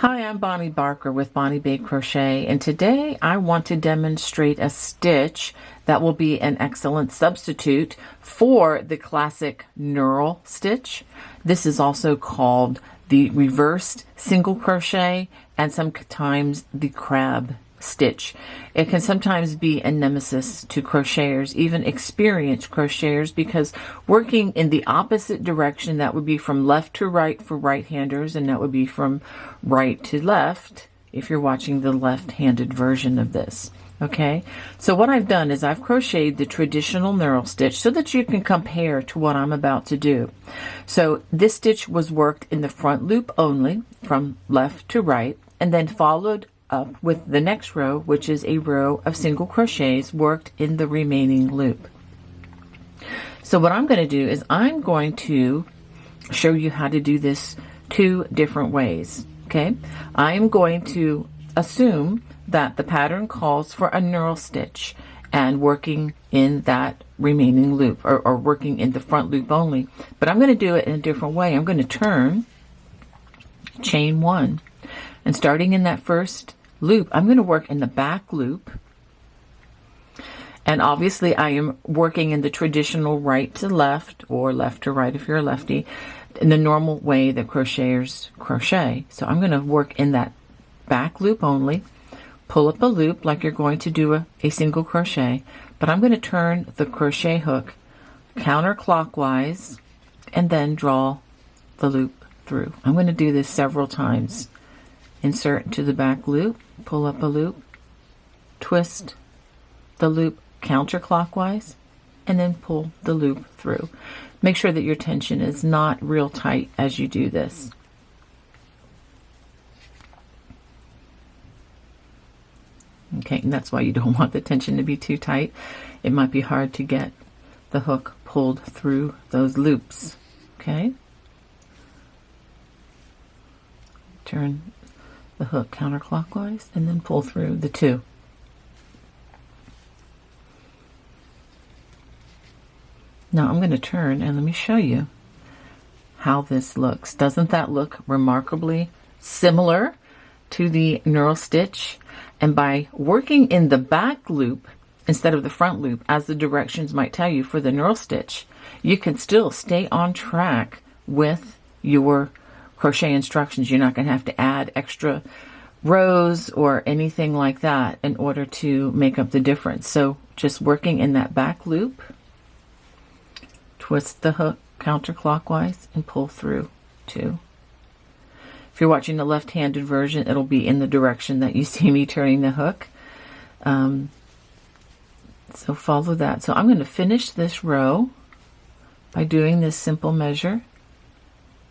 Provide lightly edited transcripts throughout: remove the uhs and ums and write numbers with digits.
Hi, I'm Bonnie Barker with Bonnie Bay Crochet, and today I want to demonstrate a stitch that will be an excellent substitute for the classic knurl stitch. This is also called the reversed single crochet and sometimes the crab stitch. It can sometimes be a nemesis to crocheters, even experienced crocheters, because working in the opposite direction, that would be from left to right for right-handers, and that would be from right to left if you're watching the left-handed version of this. Okay, so what I've done is I've crocheted the traditional knurl stitch so that you can compare to what I'm about to do. So this stitch was worked in the front loop only from left to right, and then followed up with the next row, which is a row of single crochets worked in the remaining loop. So what I'm going to do is I'm going to show you how to do this two different ways. Okay, I am going to assume that the pattern calls for a knurl stitch and working in that remaining loop, or working in the front loop only, but I'm going to do it in a different way. I'm going to turn, chain one, and starting in that first loop, I'm going to work in the back loop, and obviously I am working in the traditional right to left or left to right if you're a lefty, in the normal way that crocheters crochet. So I'm going to work in that back loop only, pull up a loop like you're going to do a single crochet, but I'm going to turn the crochet hook counterclockwise and then draw the loop through. I'm going to do this several times. Insert into the back loop, pull up a loop, twist the loop counterclockwise, and then pull the loop through. Make sure that your tension is not real tight as you do this. Okay, and that's why you don't want the tension to be too tight. It might be hard to get the hook pulled through those loops. Okay? Turn the hook counterclockwise and then pull through the two. Now I'm going to turn and let me show you how this looks. Doesn't that look remarkably similar to the knurl stitch? And by working in the back loop instead of the front loop, as the directions might tell you for the knurl stitch, you can still stay on track with your crochet instructions. You're not going to have to add extra rows or anything like that in order to make up the difference. So just working in that back loop, twist the hook counterclockwise and pull through two. If you're watching the left-handed version, it'll be in the direction that you see me turning the hook. So follow that. So I'm going to finish this row by doing this simple measure,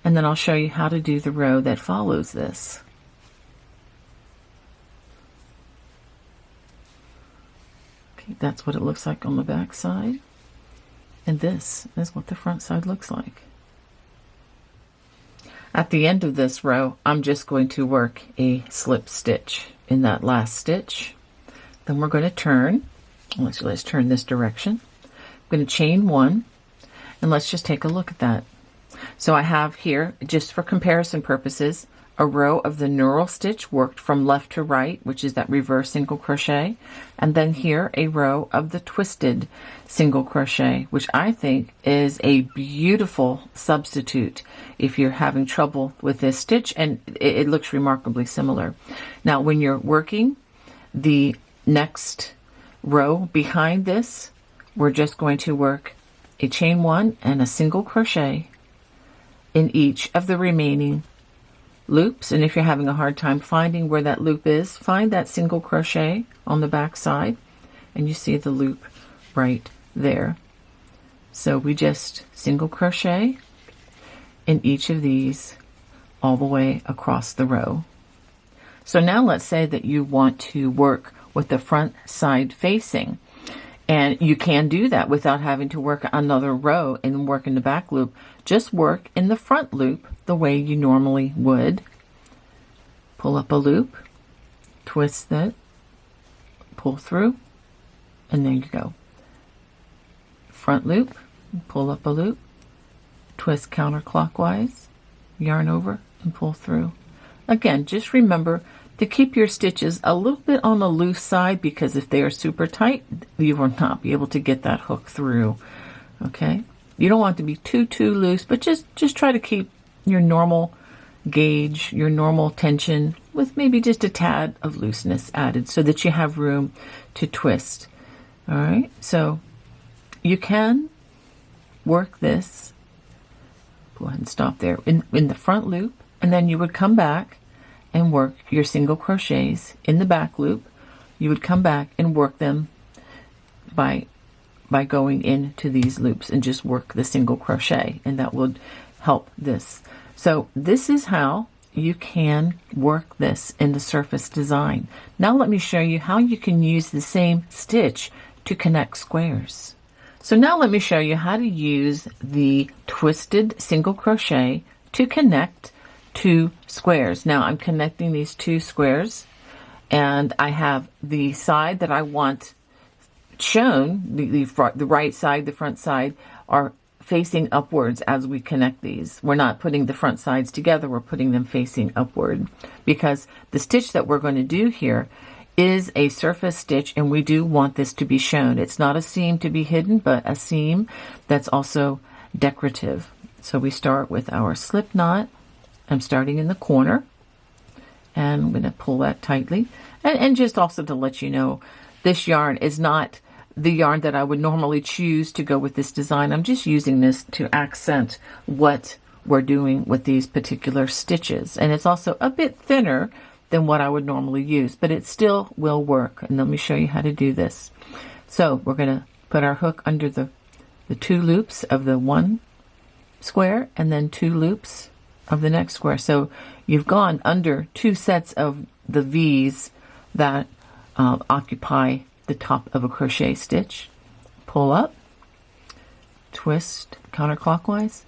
and then I'll show you how to do the row that follows this. Okay, that's what it looks like on the back side, and this is what the front side looks like. At the end of this row, I'm just going to work a slip stitch in that last stitch. Then we're going to turn. Let's turn this direction. I'm going to chain one, and let's just take a look at that. So I have here, just for comparison purposes, a row of the knurl stitch worked from left to right, which is that reverse single crochet, and then here a row of the twisted single crochet, which I think is a beautiful substitute if you're having trouble with this stitch, and it looks remarkably similar. Now when you're working the next row behind this, we're just going to work a chain one and a single crochet in each of the remaining loops. And if you're having a hard time finding where that loop is, find that single crochet on the back side, and you see the loop right there. So we just single crochet in each of these all the way across the row. So now let's say that you want to work with the front side facing, and you can do that without having to work another row and work in the back loop. Just work in the front loop the way you normally would. Pull up a loop, twist it, pull through, and there you go. Front loop, pull up a loop, twist counterclockwise, yarn over, and pull through. Again, just remember to keep your stitches a little bit on the loose side, because if they are super tight, you will not be able to get that hook through. Okay, you don't want it to be too loose, but just try to keep your normal gauge, your normal tension, with maybe just a tad of looseness added so that you have room to twist. All right, so you can work this. Go ahead and stop there in the front loop, and then you would come back and work your single crochets in the back loop. You would come back and work them by going into these loops and just work the single crochet, and that would help this. So this is how you can work this in the surface design. Now let me show you how you can use the same stitch to connect squares. So now let me show you how to use the twisted single crochet to connect two squares. Now I'm connecting these two squares, and I have the side that I want shown, the right side, the front side, are facing upwards as we connect these. We're not putting the front sides together, we're putting them facing upward, because the stitch that we're going to do here is a surface stitch, and we do want this to be shown. It's not a seam to be hidden, but a seam that's also decorative. So we start with our slip knot. I'm starting in the corner, and I'm going to pull that tightly. And just also to let you know, this yarn is not the yarn that I would normally choose to go with this design. I'm just using this to accent what we're doing with these particular stitches. And it's also a bit thinner than what I would normally use, but it still will work. And let me show you how to do this. So we're going to put our hook under the two loops of the one square, and then two loops of the next square. So you've gone under two sets of the V's that occupy the top of a crochet stitch. Pull up, twist counterclockwise,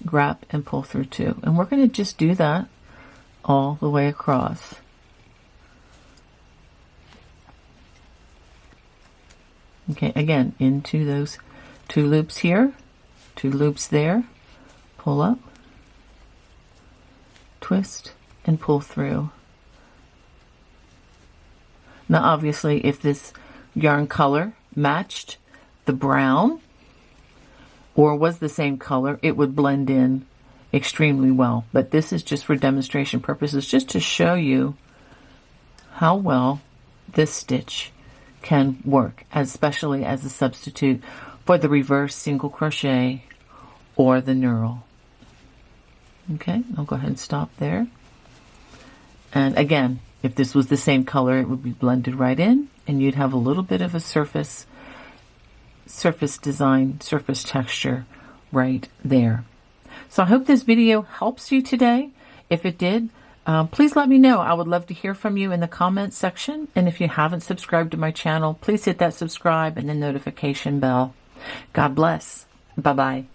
grab and pull through two. And we're going to just do that all the way across. Okay, again, into those two loops here, two loops there, pull up, twist, and pull through. Now obviously, if this yarn color matched the brown or was the same color, it would blend in extremely well. But this is just for demonstration purposes, just to show you how well this stitch can work, especially as a substitute for the reverse single crochet or the knurl. Okay, I'll go ahead and stop there. And again, if this was the same color, it would be blended right in, and you'd have a little bit of a surface design, surface texture right there. So I hope this video helps you today. If it did, please let me know. I would love to hear from you in the comments section. And if you haven't subscribed to my channel, please hit that subscribe and the notification bell. God bless. Bye-bye.